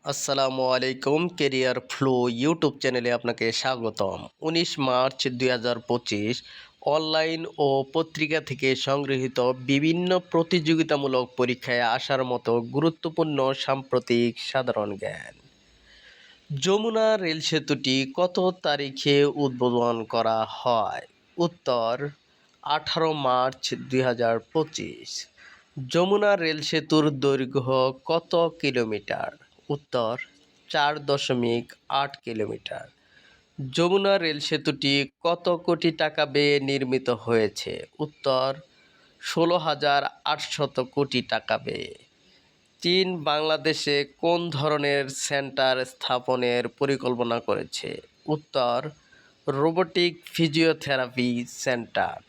আসসালামু আলাইকুম। Career flow YouTube চ্যানেলে আপনাকে স্বাগতম। ১৯ মার্চ ২০২৫ অনলাইন ও পত্রিকা থেকে সংগৃহীত বিভিন্ন প্রতিযোগিতামূলক পরীক্ষায় আসার মতো গুরুত্বপূর্ণ সাম্প্রতিক সাধারণ জ্ঞান। যমুনা রেল সেতুটি কত তারিখে উদ্বোধন করা হয়? উত্তর ১৮ মার্চ ২০২৫। যমুনা রেল সেতুর দৈর্ঘ্য কত কিলোমিটার? উত্তর ৪.৮ কিলোমিটার। যমুনা রেল সেতুটি কত কোটি টাকা ব্যয়ে নির্মিত হয়েছে? উত্তর ১৬,৮০০ কোটি টাকা ব্যয়ে। চীন বাংলাদেশে কোন ধরনের সেন্টার স্থাপনের পরিকল্পনা করেছে? উত্তর robotic physiotherapy centre.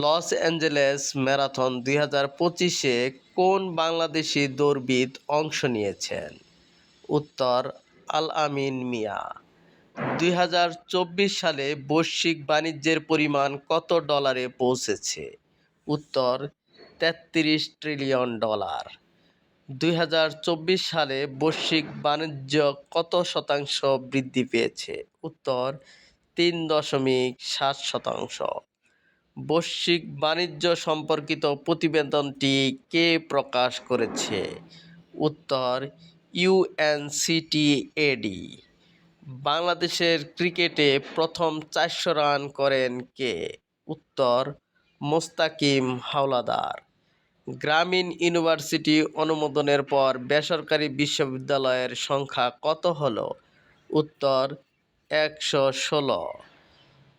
Los Angeles marathon ২০২৫-এ কোন বাংলাদেশি দৌড়বিদ অংশ নিয়েছেন? উত্তর আল আমিন মিয়া। ২০২৪ সালে বৈশ্বিক বাণিজ্যের পরিমাণ কত ডলারে পৌঁছেছে? উত্তর ৩৩ ট্রিলিয়ন ডলার। ২০২৪ সালে বৈশ্বিক বাণিজ্য কত শতাংশ বৃদ্ধি পেয়েছে? উত্তর ৩.৭%। বৈশ্বিক বাণিজ্য সম্পর্কিত প্রতিবেদনটি কে প্রকাশ করেছে? উত্তর ইউএনসিটিএডি। বাংলাদেশের ক্রিকেটে প্রথম ৪০০ রান করেন কে? উত্তর মোস্তাকিম হাওলাদার। গ্রামীণ ইউনিভার্সিটি অনুমোদনের পর বেসরকারি বিশ্ববিদ্যালয়ের সংখ্যা কত হলো? উত্তর ১১৬।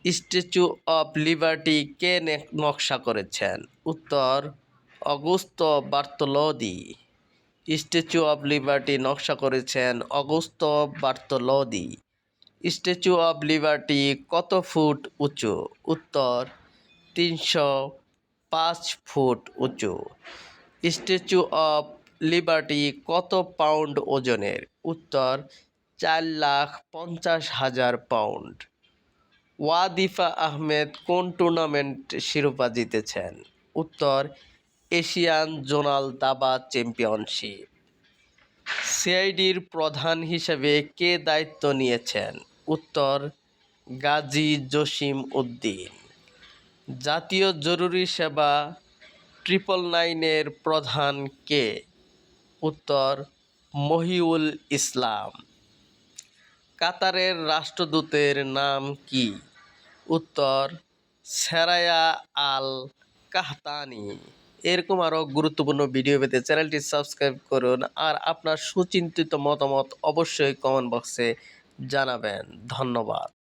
স্ট্যাচু অব লিবার্টি কে নকশা করেছেন? উত্তর অগুস্তো বার্তোলোদি। স্ট্যাচু অব লিবার্টি নকশা করেছেন অগুস্তো বার্তোলোদি। স্ট্যাচু অব লিবার্টি কত ফুট উঁচু? উত্তর ৩০৫ ফুট উঁচু। স্ট্যাচু অব লিবার্টি কত পাউন্ড ওজনের? উত্তর ৪,৫০,০০০ পাউন্ড। ওয়াদিফা আহমেদ কোন টুর্নামেন্ট শিরোপা জিতেছেন? উত্তর এশিয়ান জোনাল দাবা চ্যাম্পিয়নশিপ। সিআইডির প্রধান হিসেবে কে দায়িত্ব নিয়েছেন? উত্তর গাজী জসিম উদ্দিন। জাতীয় জরুরি সেবা ৯৯৯-এর প্রধান কে? উত্তর মহিউল ইসলাম। কাতারের রাষ্ট্রদূতের নাম কি? উত্তর সেরায়া আল কাহতানি। এরকম আরও গুরুত্বপূর্ণ ভিডিও পেতে চ্যানেলটি সাবস্ক্রাইব করুন আর আপনার সুচিন্তিত মতামত অবশ্যই কমেন্ট বক্সে জানাবেন। ধন্যবাদ।